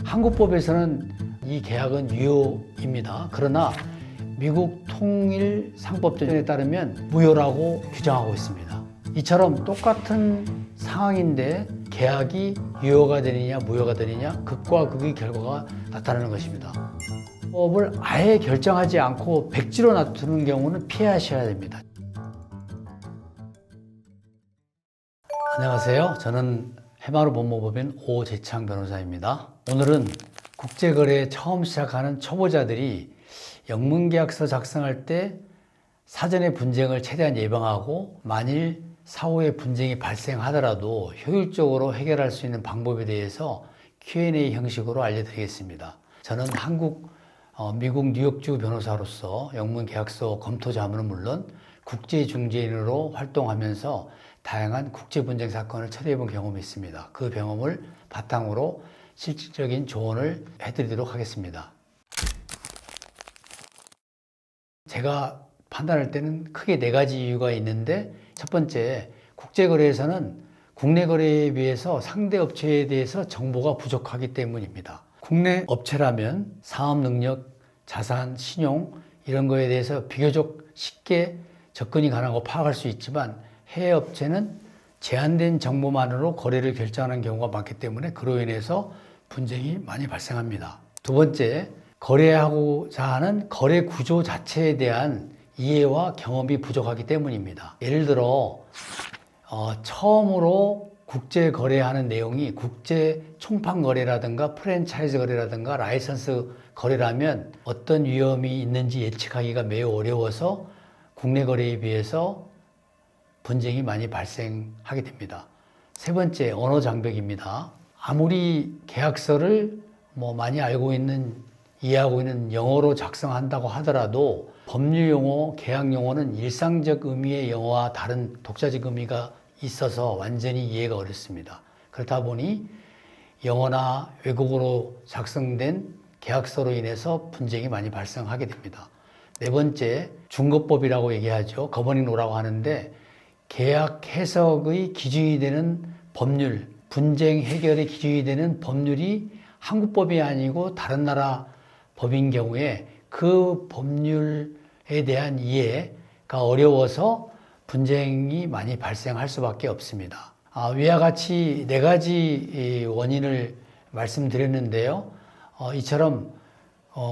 한국법에서는 이 계약은 유효입니다. 그러나 미국 통일상법전에 따르면 무효라고 규정하고 있습니다. 이처럼 똑같은 상황인데 계약이 유효가 되느냐 무효가 되느냐 극과 극의 결과가 나타나는 것입니다. 법을 아예 결정하지 않고 백지로 놔두는 경우는 피하셔야 됩니다. 안녕하세요. 저는 해마루 법무법인 오재창 변호사입니다. 오늘은 국제거래에 처음 시작하는 초보자들이 영문계약서 작성할 때 사전에 분쟁을 최대한 예방하고 만일 사후에 분쟁이 발생하더라도 효율적으로 해결할 수 있는 방법에 대해서 Q&A 형식으로 알려드리겠습니다. 저는 미국 뉴욕주 변호사로서 영문계약서 검토 자문은 물론 국제중재인으로 활동하면서 다양한 국제분쟁 사건을 처리해본 경험이 있습니다. 그 경험을 바탕으로 실질적인 조언을 해드리도록 하겠습니다. 제가 판단할 때는 크게 4가지 이유가 있는데, 첫 번째, 국제거래에서는 국내 거래에 비해서 상대 업체에 대해서 정보가 부족하기 때문입니다. 국내 업체라면 사업 능력, 자산, 신용 이런 거에 대해서 비교적 쉽게 접근이 가능하고 파악할 수 있지만 해외 업체는 제한된 정보만으로 거래를 결정하는 경우가 많기 때문에 그로 인해서 분쟁이 많이 발생합니다. 두 번째, 거래하고자 하는 거래 구조 자체에 대한 이해와 경험이 부족하기 때문입니다. 예를 들어 처음으로 국제 거래하는 내용이 국제 총판 거래라든가 프랜차이즈 거래라든가 라이선스 거래라면 어떤 위험이 있는지 예측하기가 매우 어려워서 국내 거래에 비해서 분쟁이 많이 발생하게 됩니다. 세 번째, 언어 장벽입니다. 아무리 계약서를 많이 이해하고 있는 영어로 작성한다고 하더라도 법률 용어, 계약 용어는 일상적 의미의 영어와 다른 독자적 의미가 있어서 완전히 이해가 어렵습니다. 그렇다 보니 영어나 외국어로 작성된 계약서로 인해서 분쟁이 많이 발생하게 됩니다. 네 번째, 중거법이라고 얘기하죠. 거버닝 로라고 하는데 계약 해석의 기준이 되는 법률, 분쟁 해결의 기준이 되는 법률이 한국법이 아니고 다른 나라 법인 경우에 그 법률에 대한 이해가 어려워서 분쟁이 많이 발생할 수밖에 없습니다. 위와 같이 4가지 원인을 말씀드렸는데요. 이처럼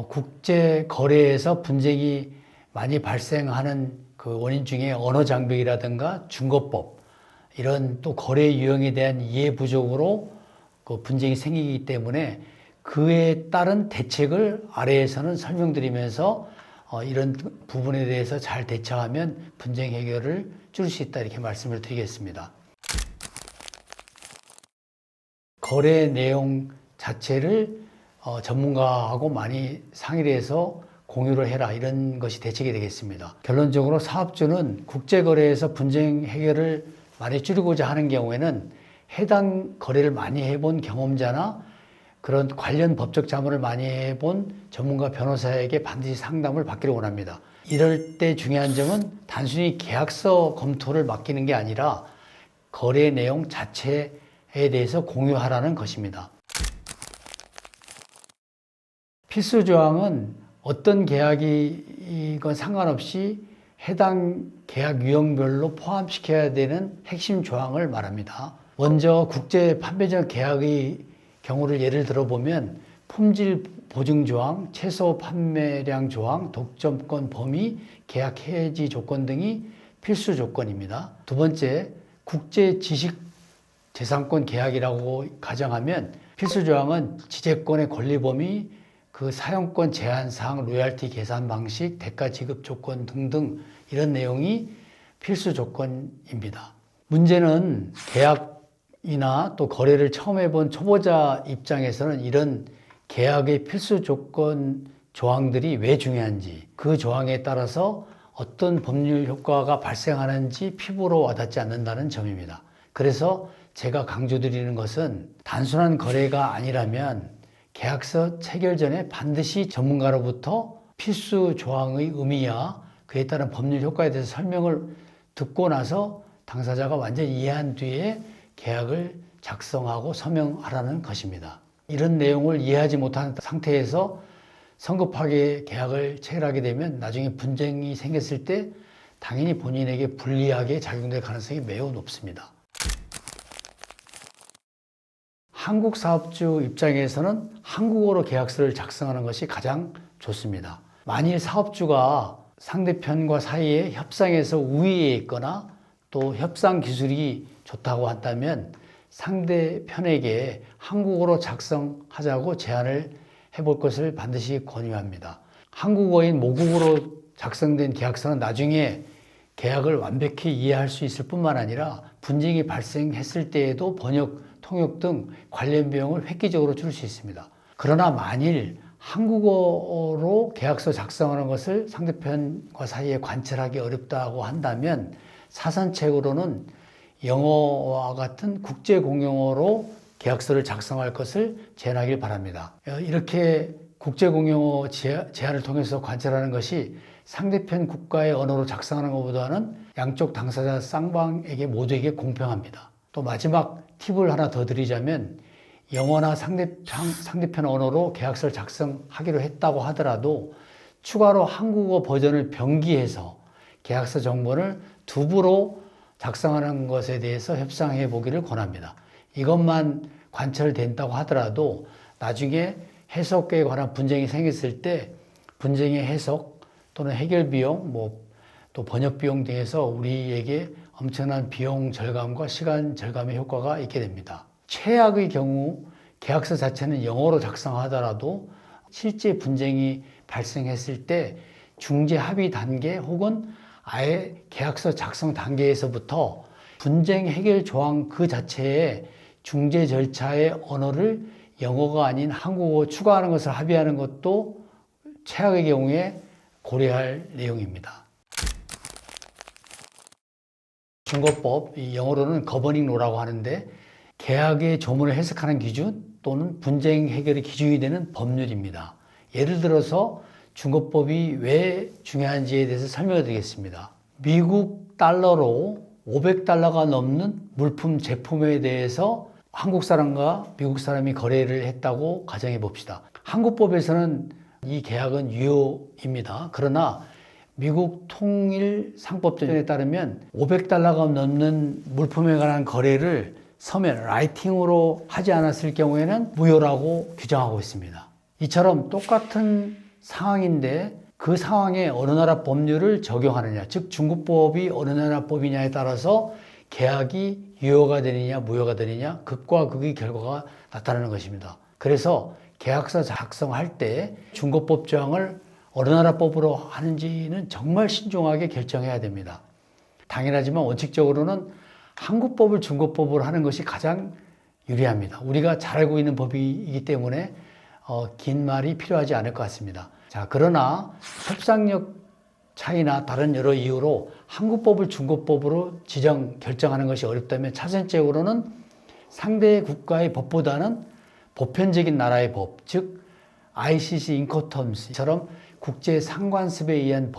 국제 거래에서 분쟁이 많이 발생하는 그 원인 중에 언어 장벽이라든가 중거법 이런 또 거래 유형에 대한 이해 부족으로 그 분쟁이 생기기 때문에 그에 따른 대책을 아래에서는 설명드리면서 이런 부분에 대해서 잘 대처하면 분쟁 해결을 줄일 수 있다 이렇게 말씀을 드리겠습니다. 거래 내용 자체를 전문가하고 많이 상의를 해서 공유를 해라 이런 것이 대책이 되겠습니다. 결론적으로 사업주는 국제거래에서 분쟁 해결을 많이 줄이고자 하는 경우에는 해당 거래를 많이 해본 경험자나 그런 관련 법적 자문을 많이 해본 전문가 변호사에게 반드시 상담을 받기를 원합니다. 이럴 때 중요한 점은 단순히 계약서 검토를 맡기는 게 아니라 거래 내용 자체에 대해서 공유하라는 것입니다. 필수 조항은 어떤 계약이건 상관없이 해당 계약 유형별로 포함시켜야 되는 핵심 조항을 말합니다. 먼저 국제 판매적 계약의 경우를 예를 들어보면 품질 보증 조항, 최소 판매량 조항, 독점권 범위, 계약 해지 조건 등이 필수 조건입니다. 두 번째, 국제 지식 재산권 계약이라고 가정하면 필수 조항은 지재권의 권리 범위, 그 사용권 제한 사항, 로열티 계산 방식, 대가 지급 조건 등등 이런 내용이 필수 조건입니다. 문제는 계약이나 또 거래를 처음 해본 초보자 입장에서는 이런 계약의 필수 조건 조항들이 왜 중요한지, 그 조항에 따라서 어떤 법률 효과가 발생하는지 피부로 와닿지 않는다는 점입니다. 그래서 제가 강조드리는 것은 단순한 거래가 아니라면 계약서 체결 전에 반드시 전문가로부터 필수 조항의 의미야 그에 따른 법률 효과에 대해서 설명을 듣고 나서 당사자가 완전히 이해한 뒤에 계약을 작성하고 서명하라는 것입니다. 이런 내용을 이해하지 못한 상태에서 성급하게 계약을 체결하게 되면 나중에 분쟁이 생겼을 때 당연히 본인에게 불리하게 작용될 가능성이 매우 높습니다. 한국 사업주 입장에서는 한국어로 계약서를 작성하는 것이 가장 좋습니다. 만일 사업주가 상대편과 사이에 협상에서 우위에 있거나 또 협상 기술이 좋다고 한다면 상대편에게 한국어로 작성하자고 제안을 해볼 것을 반드시 권유합니다. 한국어인 모국어로 작성된 계약서는 나중에 계약을 완벽히 이해할 수 있을 뿐만 아니라 분쟁이 발생했을 때에도 번역, 통역 등 관련 비용을 획기적으로 줄일 수 있습니다. 그러나 만일 한국어로 계약서 작성하는 것을 상대편과 사이에 관철하기 어렵다고 한다면 사선책으로는 영어와 같은 국제공용어로 계약서를 작성할 것을 제안하길 바랍니다. 이렇게 국제공용어 제안을 통해서 관철하는 것이 상대편 국가의 언어로 작성하는 것보다는 양쪽 당사자 쌍방에게 모두에게 공평합니다. 또 마지막 팁을 하나 더 드리자면 영어나 상대편 언어로 계약서를 작성하기로 했다고 하더라도 추가로 한국어 버전을 병기해서 계약서 정보를 두부로 작성하는 것에 대해서 협상해 보기를 권합니다. 이것만 관철된다고 하더라도 나중에 해석에 관한 분쟁이 생겼을 때 분쟁의 해석 또는 해결 비용, 또 번역 비용 등에서 우리에게 엄청난 비용 절감과 시간 절감의 효과가 있게 됩니다. 최악의 경우 계약서 자체는 영어로 작성하더라도 실제 분쟁이 발생했을 때 중재 합의 단계 혹은 아예 계약서 작성 단계에서부터 분쟁 해결 조항 그 자체에 중재 절차의 언어를 영어가 아닌 한국어 추가하는 것을 합의하는 것도 최악의 경우에 고려할 내용입니다. 중거법, 영어로는 거버닝 로라고 하는데 계약의 조문을 해석하는 기준 또는 분쟁 해결의 기준이 되는 법률입니다. 예를 들어서 중거법이 왜 중요한지에 대해서 설명을 드리겠습니다. 미국 달러로 500달러가 넘는 물품 제품에 대해서 한국 사람과 미국 사람이 거래를 했다고 가정해 봅시다. 한국법에서는 이 계약은 유효입니다. 그러나 미국 통일상법전에 따르면 500달러가 넘는 물품에 관한 거래를 서면, 라이팅으로 하지 않았을 경우에는 무효라고 규정하고 있습니다. 이처럼 똑같은 상황인데 그 상황에 어느 나라 법률을 적용하느냐, 즉 중국법이 어느 나라 법이냐에 따라서 계약이 유효가 되느냐 무효가 되느냐 극과 극의 결과가 나타나는 것입니다. 그래서 계약서 작성할 때 중국법 조항을 어느 나라 법으로 하는지는 정말 신중하게 결정해야 됩니다. 당연하지만 원칙적으로는 한국법을 중국법으로 하는 것이 가장 유리합니다. 우리가 잘 알고 있는 법이기 때문에 긴 말이 필요하지 않을 것 같습니다. 자, 그러나 협상력 차이나 다른 여러 이유로 한국법을 중국법으로 결정하는 것이 어렵다면 차선책으로는 상대 국가의 법보다는 보편적인 나라의 법, 즉 ICC 인코텀스처럼 국제 상관습에 의한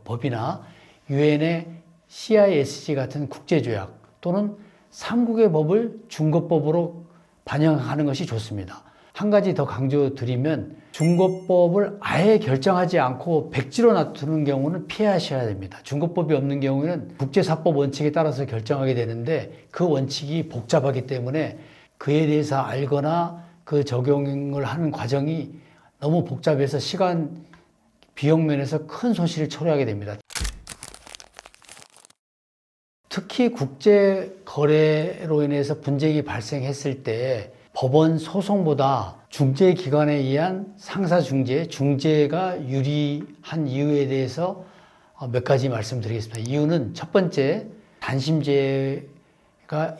법이나 유엔의 CISG 같은 국제조약 또는 삼국의 법을 중국법으로 반영하는 것이 좋습니다. 한 가지 더 강조드리면 중국법을 아예 결정하지 않고 백지로 놔두는 경우는 피하셔야 됩니다. 중국법이 없는 경우에는 국제사법 원칙에 따라서 결정하게 되는데 그 원칙이 복잡하기 때문에 그에 대해서 알거나 그 적용을 하는 과정이 너무 복잡해서 시간, 비용 면에서 큰 손실을 초래하게 됩니다. 특히 국제 거래로 인해서 분쟁이 발생했을 때 법원 소송보다 중재기관에 의한 상사중재, 중재가 유리한 이유에 대해서 몇 가지 말씀드리겠습니다. 이유는 첫 번째, 단심제가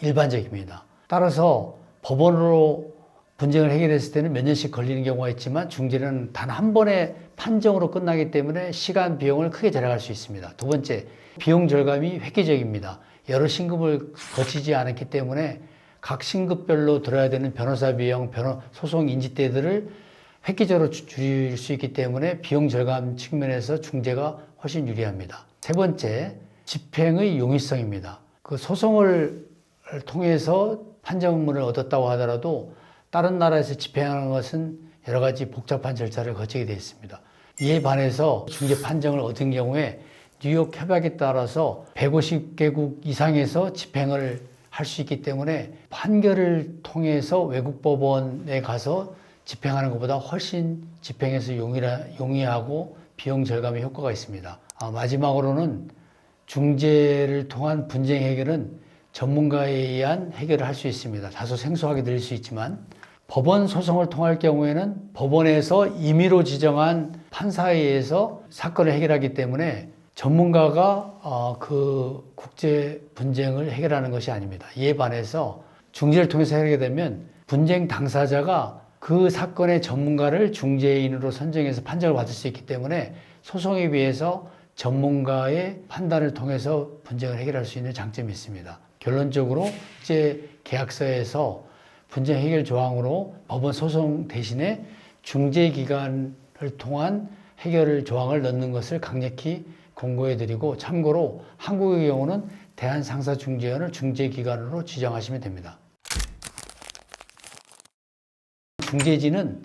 일반적입니다. 따라서 법원으로 분쟁을 해결했을 때는 몇 년씩 걸리는 경우가 있지만 중재는 단 한 번의 판정으로 끝나기 때문에 시간, 비용을 크게 절약할 수 있습니다. 두 번째, 비용 절감이 획기적입니다. 여러 신급을 거치지 않았기 때문에 각 신급별로 들어야 되는 변호사 비용, 소송 인지대들을 획기적으로 줄일 수 있기 때문에 비용 절감 측면에서 중재가 훨씬 유리합니다. 세 번째, 집행의 용이성입니다. 그 소송을 통해서 판정문을 얻었다고 하더라도 다른 나라에서 집행하는 것은 여러 가지 복잡한 절차를 거치게 되어 있습니다. 이에 반해서 중재 판정을 얻은 경우에 뉴욕 협약에 따라서 150개국 이상에서 집행을 할 수 있기 때문에 판결을 통해서 외국 법원에 가서 집행하는 것보다 훨씬 집행에서 용이하고 비용 절감의 효과가 있습니다. 마지막으로는 중재를 통한 분쟁 해결은 전문가에 의한 해결을 할 수 있습니다. 다소 생소하게 들릴 수 있지만 법원 소송을 통할 경우에는 법원에서 임의로 지정한 판사에 의해서 사건을 해결하기 때문에 전문가가 그 국제 분쟁을 해결하는 것이 아닙니다. 이에 반해서 중재를 통해서 해결하게 되면 분쟁 당사자가 그 사건의 전문가를 중재인으로 선정해서 판정을 받을 수 있기 때문에 소송에 비해서 전문가의 판단을 통해서 분쟁을 해결할 수 있는 장점이 있습니다. 결론적으로 국제 계약서에서 분쟁 해결 조항으로 법원 소송 대신에 중재기관을 통한 해결 조항을 넣는 것을 강력히 공고해드리고, 참고로 한국의 경우는 대한상사중재원을 중재기관으로 지정하시면 됩니다. 중재지는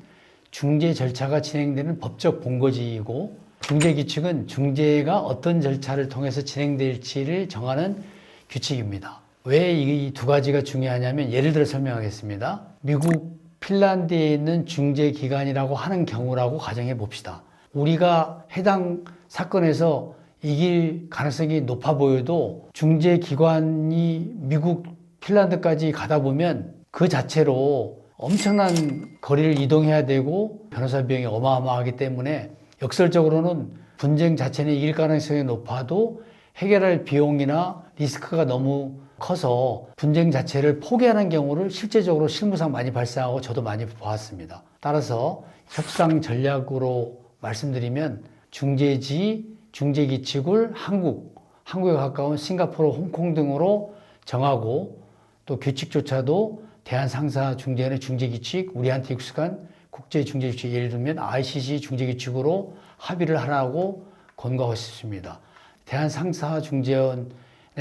중재 절차가 진행되는 법적 본거지이고, 중재규칙은 중재가 어떤 절차를 통해서 진행될지를 정하는 규칙입니다. 왜 이 두 가지가 중요하냐면, 예를 들어 설명하겠습니다. 미국 핀란드에 있는 중재기관이라고 하는 경우라고 가정해 봅시다. 우리가 해당 사건에서 이길 가능성이 높아 보여도 중재기관이 미국 핀란드까지 가다 보면 그 자체로 엄청난 거리를 이동해야 되고 변호사 비용이 어마어마하기 때문에 역설적으로는 분쟁 자체는 이길 가능성이 높아도 해결할 비용이나 리스크가 너무 커서 분쟁 자체를 포기하는 경우를 실제적으로 실무상 많이 발생하고 저도 많이 보았습니다. 따라서 협상 전략으로 말씀드리면 중재지, 중재기칙을 한국에 가까운 싱가포르, 홍콩 등으로 정하고, 또 규칙조차도 대한상사중재원의 중재규칙, 우리한테 익숙한 국제중재규칙, 예를 들면 ICC 중재규칙으로 합의를 하라고 권고하고 싶습니다. 대한상사중재원에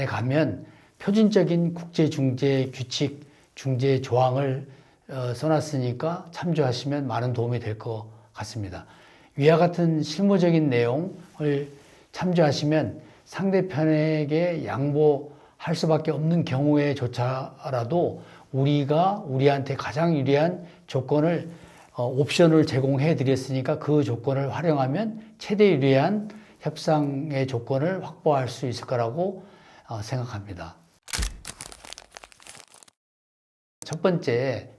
가면 표준적인 국제중재규칙, 중재조항을 써놨으니까 참조하시면 많은 도움이 될 것 같습니다. 위와 같은 실무적인 내용을 참조하시면 상대편에게 양보할 수밖에 없는 경우에조차라도 우리한테 가장 유리한 조건을 옵션을 제공해 드렸으니까 그 조건을 활용하면 최대 유리한 협상의 조건을 확보할 수 있을 거라고 생각합니다. 첫 번째,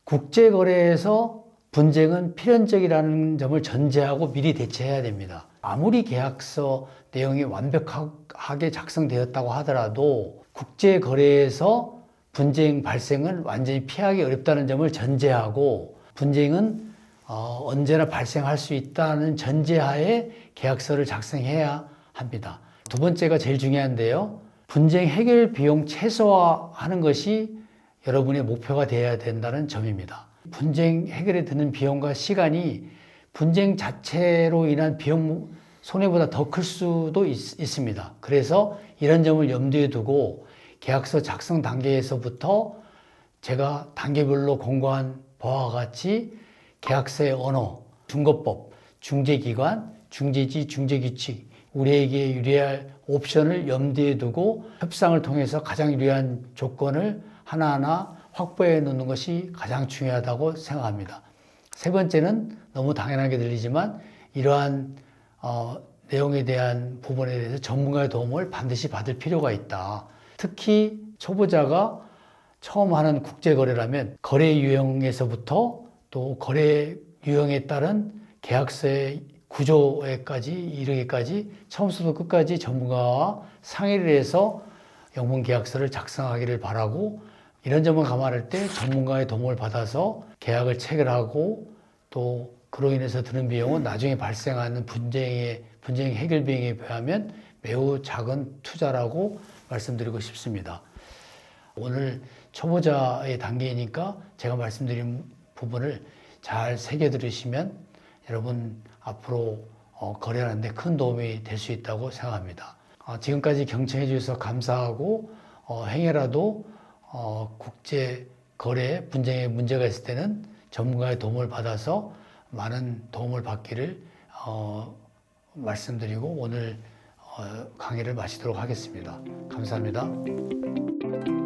국제거래에서 분쟁은 필연적이라는 점을 전제하고 미리 대처해야 됩니다. 아무리 계약서 내용이 완벽하게 작성되었다고 하더라도 국제거래에서 분쟁 발생은 완전히 피하기 어렵다는 점을 전제하고, 분쟁은 언제나 발생할 수 있다는 전제하에 계약서를 작성해야 합니다. 두 번째가 제일 중요한데요. 분쟁 해결 비용 최소화하는 것이 여러분의 목표가 되어야 된다는 점입니다. 분쟁 해결에 드는 비용과 시간이 분쟁 자체로 인한 비용 손해보다 더 클 수도 있습니다. 그래서 이런 점을 염두에 두고 계약서 작성 단계에서부터 제가 단계별로 공고한 바와 같이 계약서의 언어, 중거법, 중재기관, 중재지, 중재규칙, 우리에게 유리할 옵션을 염두에 두고 협상을 통해서 가장 유리한 조건을 하나하나 확보해 놓는 것이 가장 중요하다고 생각합니다. 세 번째는 너무 당연하게 들리지만 이러한 내용에 대한 부분에 대해서 전문가의 도움을 반드시 받을 필요가 있다. 특히 초보자가 처음 하는 국제거래라면 거래 유형에서부터 또 거래 유형에 따른 계약서의 구조에까지 이르기까지 처음부터 끝까지 전문가와 상의를 해서 영문계약서를 작성하기를 바라고, 이런 점을 감안할 때 전문가의 도움을 받아서 계약을 체결하고 또 그로 인해서 드는 비용은 나중에 발생하는 분쟁 해결 비용에 비하면 매우 작은 투자라고 말씀드리고 싶습니다. 오늘 초보자의 단계이니까 제가 말씀드린 부분을 잘 새겨 들으시면 여러분 앞으로 거래하는 데 큰 도움이 될 수 있다고 생각합니다. 지금까지 경청해 주셔서 감사하고 행여라도 국제 거래 분쟁에 문제가 있을 때는 전문가의 도움을 받아서 많은 도움을 받기를 말씀드리고 오늘 강의를 마치도록 하겠습니다. 감사합니다.